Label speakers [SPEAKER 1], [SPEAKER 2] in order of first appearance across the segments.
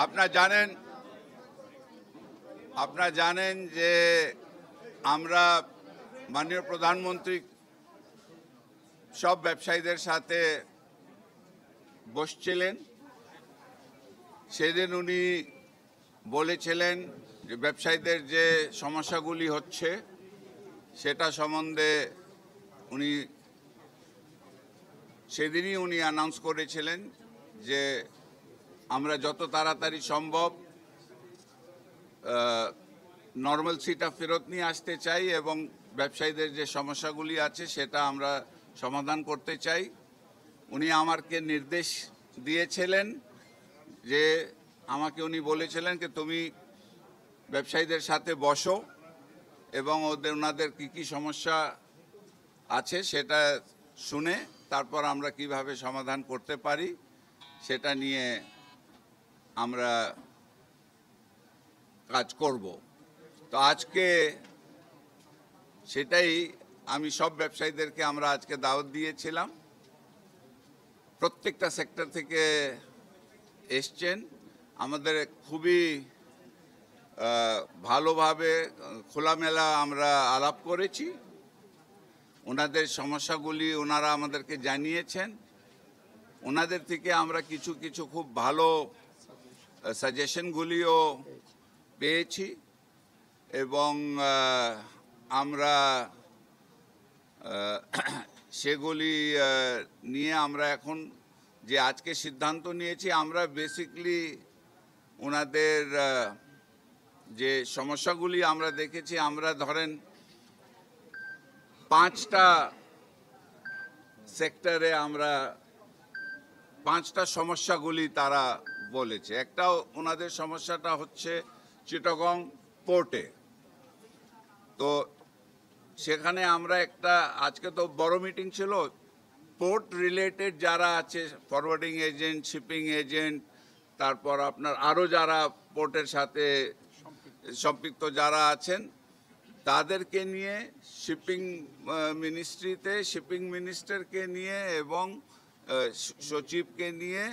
[SPEAKER 1] আপনারা জানেন যে আমরা মাননীয় প্রধানমন্ত্রী সব ব্যবসায়ীদের সাথে বসছিলেন। সেদিন উনি বলেছিলেন যে ব্যবসায়ীদের যে সমস্যাগুলি হচ্ছে সেটা সম্বন্ধে সেদিনই উনি অ্যানাউন্স করেছিলেন যে আমরা যত তাড়াতাড়ি সম্ভব নর্মালসিটা ফেরত নিয়ে আসতে চাই এবং ব্যবসায়ীদের যে সমস্যাগুলি আছে সেটা আমরা সমাধান করতে চাই। উনি আমাকে নির্দেশ দিয়েছিলেন যে উনি বলেছিলেন যে তুমি ব্যবসায়ীদের সাথে বসো এবং ওনাদের কী সমস্যা আছে সেটা শুনে তারপর আমরা কিভাবে সমাধান করতে পারি সেটা নিয়ে আমরা কাজ করব। তো আজকে সেটাই আমি সব ব্যবসায়ীদেরকে আমরা আজকে দাওয়াত দিয়েছিলাম। প্রত্যেকটা সেক্টর থেকে এসছেন। আমাদের খুবই ভালোভাবে খোলামেলা আমরা আলাপ করেছি। ওনাদের সমস্যাগুলি ওনারা আমাদেরকে জানিয়েছেন। ওনাদের থেকে আমরা কিছু কিছু খুব ভালো সাজেশনগুলিও পেয়েছি এবং আমরা সেগুলি নিয়ে আমরা এখন যে আজকে সিদ্ধান্ত নিয়েছি, আমরা বেসিক্যালি ওনাদের যে সমস্যাগুলি আমরা দেখেছি, আমরা ধরেন 5টা সেক্টরে আমরা 5টা সমস্যাগুলি তারা বলেছে। একটা ওনাদের সমস্যাটা হচ্ছে চিটাগং পোর্টে। তো সেখানে আমরা আজকে তো বড় মিটিং ছিল, পোর্ট রিলেটেড যারা আছে, ফরওয়ার্ডিং এজেন্ট, শিপিং এজেন্ট, তারপর আপনার আরও যারা পোর্টের সাথে সম্পৃক্ত যারা আছেন তাদেরকে নিয়ে শিপিং মিনিস্ট্রিতে শিপিং মিনিস্টারকে নিয়ে এবং সচিবকে নিয়ে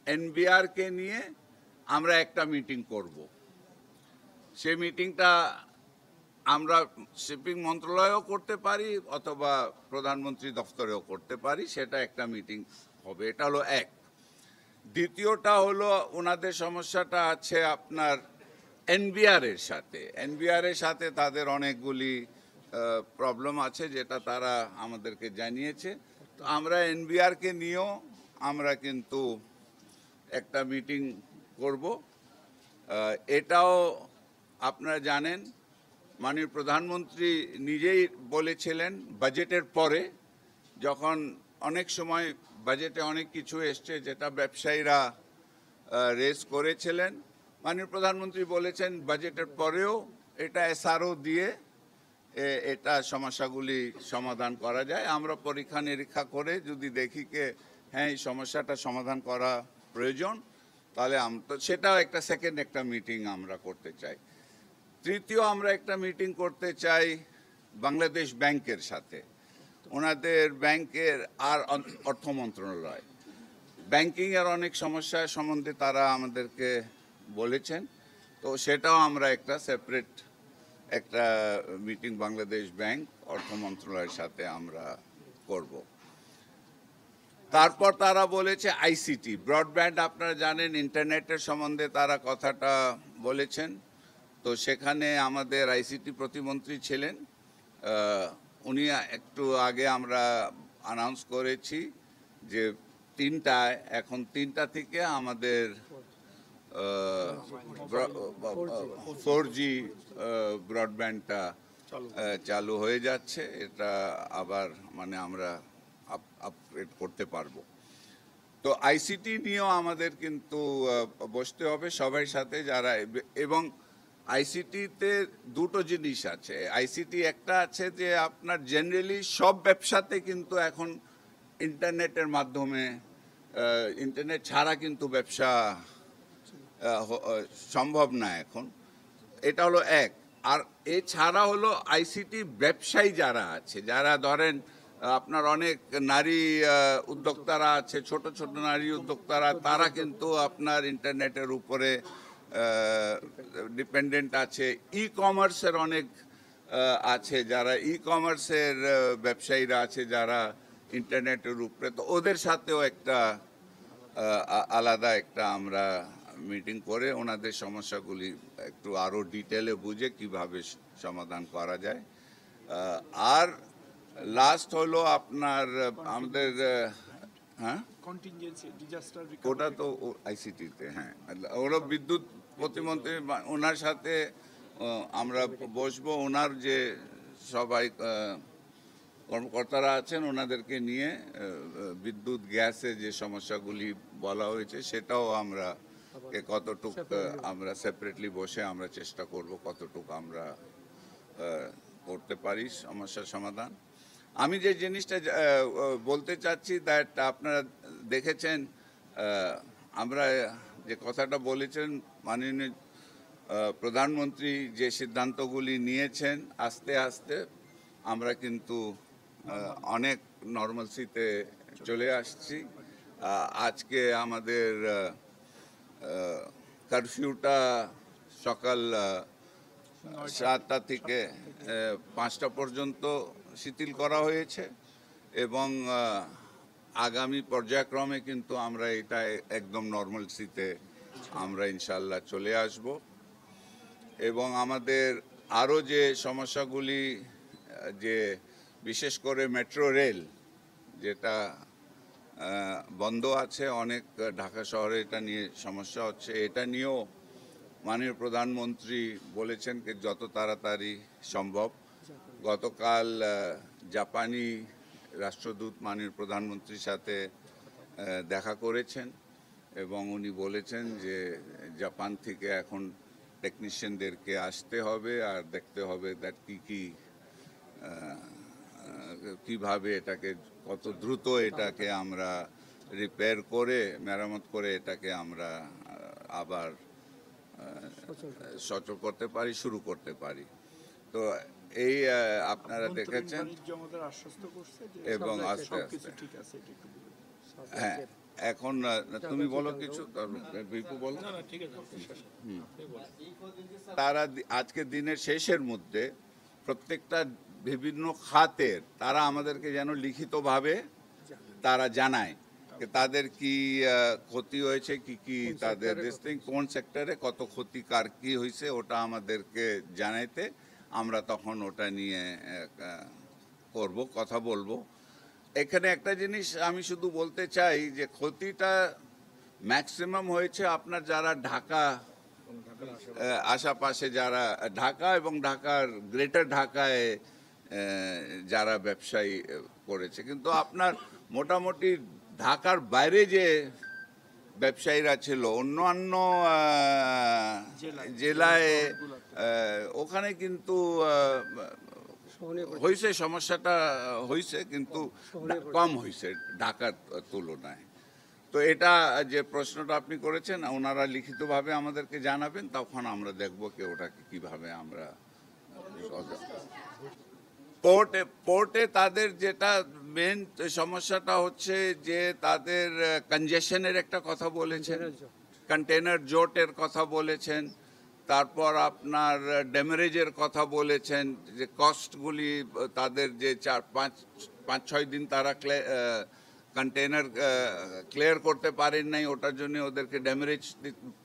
[SPEAKER 1] এনবিআরকে নিয়ে আমরা একটা মিটিং করব। সেই মিটিংটা আমরা শিপিং মন্ত্রণালয়েও করতে পারি অথবা প্রধানমন্ত্রী দফতরেও করতে পারি, সেটা একটা মিটিং হবে। এটা হলো এক। দ্বিতীয়টা হলো ওনাদের সমস্যাটা আছে আপনার এনবিআরের সাথে তাদের অনেকগুলি প্রবলেম আছে যেটা তারা আমাদেরকে জানিয়েছে। তো আমরা এনবিআরকে নিয়েও আমরা কিন্তু একটা মিটিং করব। এটাও আপনারা জানেন মাননীয় প্রধানমন্ত্রী নিজেই বলেছিলেন বাজেটের পরে, যখন অনেক সময় বাজেটে অনেক কিছু এসছে যেটা ব্যবসায়ীরা রেজ করেছিলেন, মাননীয় প্রধানমন্ত্রী বলেছেন বাজেটের পরেও এটা এসআরও দিয়ে এটা সমস্যাগুলি সমাধান করা যায়। আমরা পরীক্ষা নিরীক্ষা করে যদি দেখি যে হ্যাঁ এই সমস্যাটা সমাধান করা প্রয়োজন, তাহলে সেটাও সেকেন্ড একটা মিটিং আমরা করতে চাই। তৃতীয়, আমরা একটা মিটিং করতে চাই বাংলাদেশ ব্যাংকের সাথে। ওনাদের ব্যাংকের আর অর্থ মন্ত্রণালয় ব্যাংকিংয়ের অনেক সমস্যা সম্বন্ধে তারা আমাদেরকে বলেছেন। তো সেটাও আমরা সেপারেট একটা মিটিং বাংলাদেশ ব্যাংক অর্থ মন্ত্রণালয়ের সাথে আমরা করব। তারপর তারা বলেছে আইসিটি ব্রডব্যান্ড, আপনারা জানেন ইন্টারনেটের সম্বন্ধে তারা কথাটা বলেছেন। তো সেখানে আমাদের আইসিটি প্রতিমন্ত্রী ছিলেন, উনি একটু আগে আমরা অ্যানাউন্স করেছি যে এখন 3টা থেকে আমাদের 4G ব্রডব্যান্ডটা চালু হয়ে যাচ্ছে। এটা আবার আমরা আপগ্রেড করতে পারবো। তো আইসিটি নিয়েও আমাদের কিন্তু বসতে হবে সবার সাথে যারা, এবং আইসিটিতে দুটো জিনিস আছে। আইসিটি একটা আছে যে আপনার জেনারেলি সব ব্যবসাতে কিন্তু এখন ইন্টারনেটের মাধ্যমে, ইন্টারনেট ছাড়া কিন্তু ব্যবসা সম্ভব না এখন। এটা হলো এক। আর এছাড়া হলো আইসিটি ব্যবসায়ী যারা আছে, যারা ধরেন আপনার অনেক নারী উদ্যোক্তারা আছে, ছোট ছোট নারী উদ্যোক্তারা, তারা কিন্তু আপনার ইন্টারনেটের উপরে ডিপেন্ডেন্ট আছে। ই কমার্সের অনেক আছে, যারা ই কমার্সের ব্যবসায়ীরা আছে যারা ইন্টারনেটের উপরে, তো ওদের সাথেও একটা আলাদা একটা আমরা মিটিং করে ওনাদের সমস্যাগুলি একটু আরও ডিটেলে বুঝে কিভাবে সমাধান করা যায়। আর লাস্ট হলো আপনার আমাদের হ্যাঁ ওটা তো আইসিটিতে, হ্যাঁ ওরা বিদ্যুৎ প্রতিমন্ত্রী, ওনার সাথে আমরা বসবো। ওনার যে সবাই কর্মকর্তারা আছেন ওনাদেরকে নিয়ে বিদ্যুৎ গ্যাসে যে সমস্যাগুলি বলা হয়েছে সেটাও আমরা কতটুক আমরা সেপারেটলি বসে আমরা চেষ্টা করব কতটুক আমরা করতে পারি সমস্যার সমাধান। আমি যে জিনিসটা বলতে চাচ্ছি দ্যাট আপনারা দেখেছেন, আমরা যে কথাটা বলেছেন মাননীয় প্রধানমন্ত্রী যে সিদ্ধান্তগুলি নিয়েছেন, আস্তে আস্তে আমরা কিন্তু অনেক নর্মালসিতে চলে আসছি। আজকে আমাদের কারফিউটা সকাল 7টা থেকে 5টা পর্যন্ত শিথিল করা হয়েছে এবং আগামী পর্যায়ক্রমে কিন্তু আমরা এটা একদম নর্মালসিতে আমরা ইনশাল্লাহ চলে আসব। এবং আমাদের আরও যে সমস্যাগুলি, যে বিশেষ করে মেট্রো রেল যেটা বন্ধ আছে অনেক, ঢাকা শহরে এটা নিয়ে সমস্যা হচ্ছে, এটা নিয়েও মাননীয় প্রধানমন্ত্রী বলেছেন যে যত তাড়াতাড়ি সম্ভব। গতকাল জাপানি রাষ্ট্রদূত মাননীয় প্রধানমন্ত্রীর সাথে দেখা করেছেন এবং উনি বলেছেন যে জাপান থেকে এখন টেকনিশিয়ানদেরকে আসতে হবে আর দেখতে হবে দ্যাট কিভাবে এটাকে কত দ্রুত এটাকে আমরা রিপেয়ার করে মেরামত করে এটাকে আমরা আবার সচল করতে পারি, শুরু করতে পারি। তো এই আপনারা দেখেছেন এবং আস্তে আস্তে হ্যাঁ। এখন তুমি বলো কিছু, বিপু বলো। তারা আজকে দিনের শেষের মধ্যে প্রত্যেকটা বিভিন্ন খাতের তারা আমাদেরকে যেন লিখিতভাবে তারা জানায় তাদের কি ক্ষতি হয়েছে, কি কি তাদের কোন সেক্টরে কত ক্ষতি কার কি হয়েছে, ওটা আমাদেরকে জানাইতে আমরা তখন ওটা নিয়ে করব, কথা বলবো। এখানে একটা জিনিস আমি শুধু বলতে চাই যে ক্ষতিটা ম্যাক্সিমাম হয়েছে আপনার যারা ঢাকা আশেপাশে, যারা ঢাকা এবং ঢাকার গ্রেটার ঢাকায় যারা ব্যবসায়ী করেছে, কিন্তু আপনার মোটামুটি ঢাকার বাইরে যে ব্যবসায়ীরা ছিল অন্যান্য জেলায়, ওখানে কিন্তু হয়েছে, সমস্যাটা হয়েছে কিন্তু কম হয়েছে ঢাকার তুলনায়। তো এটা যে প্রশ্নটা আপনি করেছেন ওনারা লিখিতভাবে আমাদেরকে জানাবেন, তখন আমরা দেখব কি ওটাকে কিভাবে আমরা পোর্টে তাদের যেটা মেন সমস্যাটা হচ্ছে যে তাদের কনজেশনের একটা কথা বলেছেন, কন্টেনার জোটের কথা বলেছেন, তারপর আপনার ড্যামেরেজের কথা বলেছেন, যে কস্টগুলি তাদের যে 4-5-6 দিন তারা কন্টেনার ক্লিয়ার করতে পারেন নাই, ওটার জন্য ওদেরকে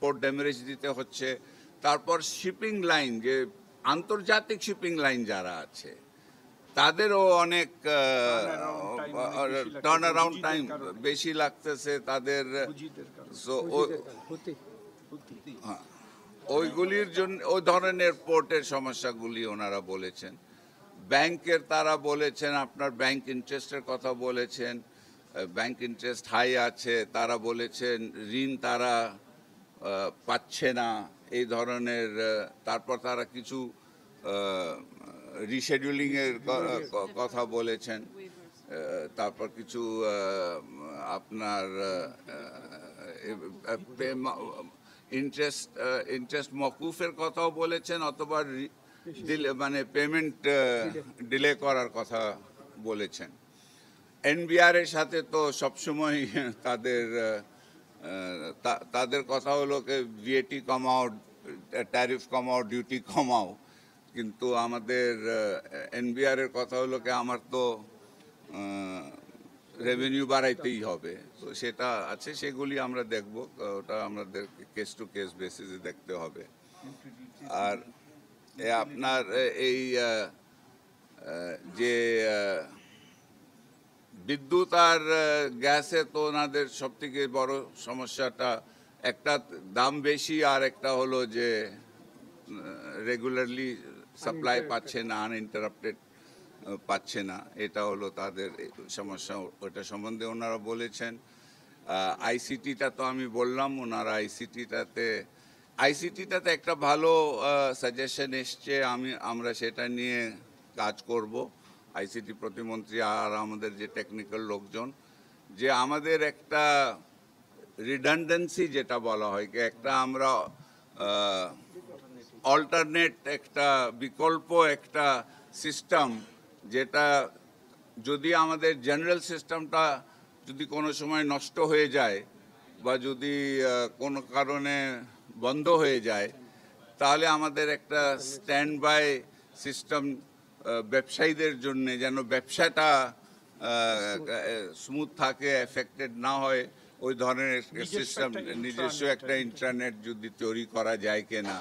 [SPEAKER 1] পোর্ট ড্যামেরেজ দিতে হচ্ছে। তারপর শিপিং লাইন, যে আন্তর্জাতিক শিপিং লাইন যারা আছে তাদেরও অনেক টার্ন অ্যারাউন্ড টাইম বেশি লাগতেছে তাদের। ওইগুলির জন্য ওই ধরনের পোর্টের সমস্যাগুলি ওনারা বলেছেন। ব্যাংকের তারা বলেছেন, আপনার ব্যাংক ইন্টারেস্টের কথা বলেছেন, ব্যাংক ইন্টারেস্ট হাই আছে, তারা বলেছেন ঋণ তারা পাচ্ছে না এই ধরনের। তারপর তারা কিছু রিশেডিউলিংয়ের কথা বলেছেন, তারপর কিছু আপনার ইন্টারেস্ট মকুফের কথাও বলেছেন, অথবা মানে পেমেন্ট ডিলে করার কথা বলেছেন। এনবিআর এর সাথে তো সবসময় তাদের কথা হলো যে ভিএটি কমাও, ট্যারিফ কমাও, ডিউটি কমাও, কিন্তু আমাদের এনবিআর এর কথা হলো কি আমার তো রেভিনিউ বাড়াইতেই হবে। তো সেটা আছে, সেগুলি আমরা দেখব, ওটা আমাদের কেস টু কেস বেসিসে দেখতে হবে। আর আপনার এই যে বিদ্যুৎ আর গ্যাসে তো ওনাদের সব থেকে বড় সমস্যাটা একটা দাম বেশি, আর একটা হলো যে রেগুলারলি সাপ্লাই পাচ্ছে না, আনইন্টারাপ্টেড পাচ্ছে না, এটা হলো তাদের সমস্যা। ওটা সম্বন্ধে ওনারা বলেছেন। আইসিটিটা তো আমি বললাম, ওনারা আইসিটিটাতে একটা ভালো সাজেশন এসছে, আমরা সেটা নিয়ে কাজ করব, আইসিটি প্রতিমন্ত্রী আর আমাদের যে টেকনিক্যাল লোকজন, যে আমাদের একটা রিডান্ডেন্সি যেটা বলা হয়, একটা আমরা অল্টারনেট একটা বিকল্প একটা সিস্টেম, যেটা যদি আমাদের জেনারেল সিস্টেমটা যদি কোনো সময় নষ্ট হয়ে যায় বা যদি কোনো কারণে বন্ধ হয়ে যায়, তাহলে আমাদের একটা স্ট্যান্ড বাই সিস্টেম ব্যবসায়ীদের জন্য, যেন ব্যবসাটা স্মুথ থাকে, এফেক্টেড না হয়, ওই ধরনের সিস্টেম, নিজস্ব একটা ইন্টারনেট যদি তৈরি করা যায় কিনা,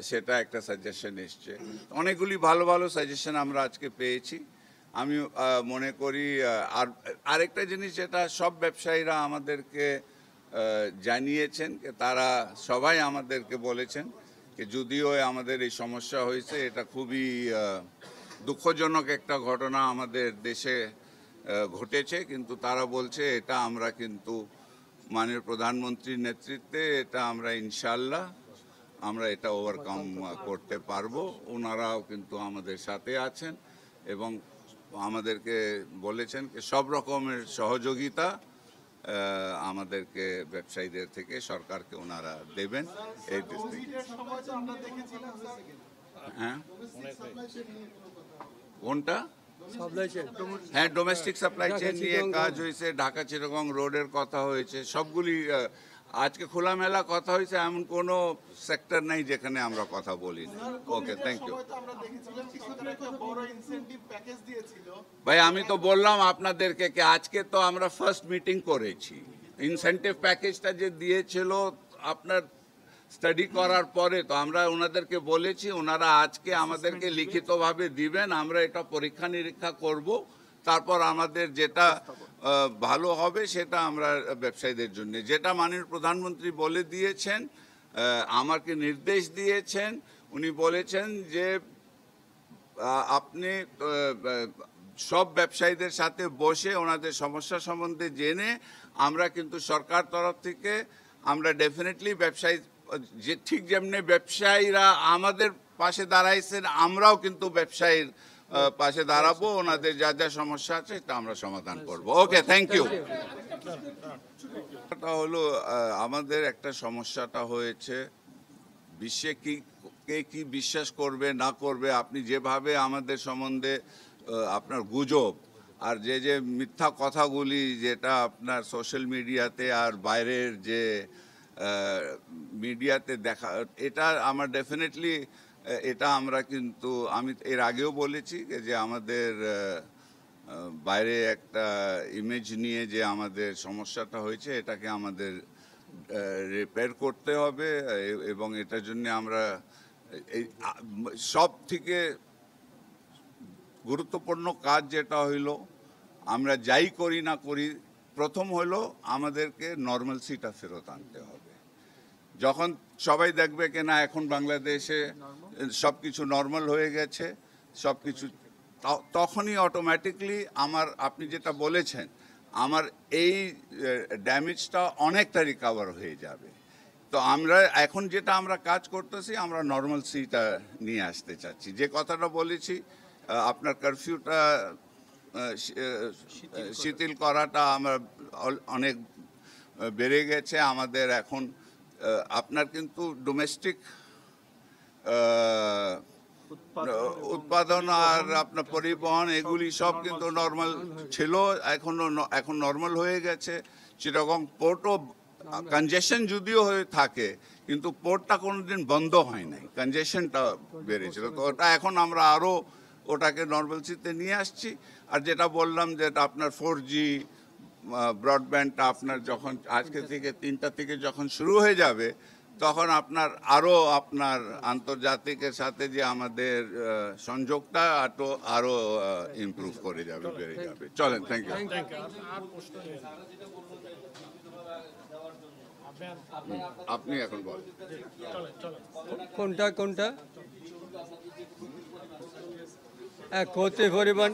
[SPEAKER 1] সেটা একটা সাজেশন এসছে। অনেকগুলি ভালো ভালো সাজেশন আমরা আজকে পেয়েছি। আমি মনে করি আরেকটা জিনিস যেটা সব ব্যবসায়ীরা আমাদেরকে জানিয়েছেন, তারা সবাই আমাদেরকে বলেছেন যে যদিও আমাদের এই সমস্যা হয়েছে, এটা খুবই দুঃখজনক একটা ঘটনা আমাদের দেশে ঘটেছে, কিন্তু তারা বলছে এটা আমরা কিন্তু মাননীয় প্রধানমন্ত্রীর নেতৃত্বে এটা আমরা ইনশাল্লাহ আমরা এটা ওভারকাম করতে পারবো। ওনারাও কিন্তু আমাদের সাথে আছেন এবং আমাদেরকে বলেছেন যে সব রকমের সহযোগিতা আমাদেরকে ব্যবসায়ীদের থেকে সরকারকে ওনারা দেবেন। এই হ্যাঁ, কোনটা? হ্যাঁ, ডোমেস্টিক সাপ্লাই চেইন নিয়ে কাজ হয়েছে, ঢাকা চিটাগং রোডের কথা হয়েছে, সবগুলি আজকে খোলামেলা কথা হয়েছে, এমন কোনো সেক্টর নাই যেখানে আমরা কথা বলি না। ওকে, থ্যাংক ইউ ভাই। আমি তো বললাম আপনাদেরকে কি আজকে তো আমরা ফার্স্ট মিটিং করেছি, ইনসেন্টিভ প্যাকেজটা যে দিয়েছিল আপনার স্টাডি করার পরে তো আমরা ওনাদেরকে বলেছি, ওনারা আজকে আমাদেরকে লিখিতভাবে দিবেন, আমরা এটা পরীক্ষা নিরীক্ষা করব, তারপর আমাদের যেটা ভালো হবে সেটা আমরা ব্যবসায়ীদের জন্য, যেটা মাননীয় প্রধানমন্ত্রী বলে দিয়েছেন, আমাকে নির্দেশ দিয়েছেন, উনি বলেছেন যে আপনি সব ব্যবসায়ীদের সাথে বসে ওনাদের সমস্যা সম্বন্ধে জেনে আমরা কিন্তু সরকার তরফ থেকে আমরা ডেফিনেটলি ব্যবসায়ী, যে ঠিক যেমনি ব্যবসায়ীরা আমাদের পাশে দাঁড়াইছেন, আমরাও কিন্তু ব্যবসায়ীর পাশে দাঁড়াবো, ওনাদের যা যা সমস্যা আছে তা আমরা সমাধান করব। ওকে, থ্যাংক ইউ। এটা হলো আমাদের একটা সমস্যাটা হয়েছে, বিশ্বে কে কি বিশ্বাস করবে না করবে, আপনি যেভাবে আমাদের সম্বন্ধে আপনার গুজব আর যে মিথ্যা কথাগুলি যেটা আপনার সোশ্যাল মিডিয়াতে আর বাইরের যে মিডিয়াতে দেখা, এটা আমার ডেফিনেটলি এটা আমরা কিন্তু আমি এর আগেও বলেছি যে আমাদের বাইরে একটা ইমেজ নিয়ে যে আমাদের সমস্যাটা হয়েছে, এটাকে আমাদের রিপেয়ার করতে হবে এবং এটার জন্য আমরা এই সব থেকে গুরুত্বপূর্ণ কাজ যেটা হইল, আমরা যাই করি না করি, প্রথম হলো আমাদেরকে নর্মালসিটা ফেরত আনতে হবে। যখন সবাই দেখবে কি না এখন বাংলাদেশে সব কিছু নর্মাল হয়ে গেছে, সব কিছু, তখনই অটোমেটিকলি আপনি যেটা বলেছেন, আমার এই ড্যামেজটা অনেকটা রিকভার হয়ে যাবে। তো আমরা এখন যেটা আমরা কাজ করতেছি, আমরা নর্মালসিটা নিয়ে আসতে চাচ্ছি। যে কথাটা বলেছি, আপনার কারফিউটা শিথিল করাটা আমরা অনেক বেড়ে গেছে আমাদের এখন। আপনার কিন্তু ডোমেস্টিক উৎপাদন আর আপনার পরিবহন এগুলি সব কিন্তু নর্মাল ছিল, এখন নর্মাল হয়ে গেছে। চিটাগং পোর্টও কনজেশন যদিও হয়ে থাকে, কিন্তু পোর্টটা কোনোদিন বন্ধ হয় নাই, কনজেশনটা বেড়েছিল। তো ওটা এখন আমরা আরও ওটাকে নর্মালসিতে নিয়ে আসছি। আর যেটা বললাম যে আপনার 4G ব্রডব্যান্ডটা আপনার যখন আজকে থেকে 3টা থেকে যখন শুরু হয়ে যাবে, তখন আপনার আপনার আন্তর্জাতিকের সাথে যে আমাদের সংযোগটা আরো ইমপ্রুভ করে যাবে, বেড়ে যাবে। চলেন, থ্যাংক ইউ। আপনি এখন বলেন
[SPEAKER 2] কোনটা এক ক্ষতি পরিমাণ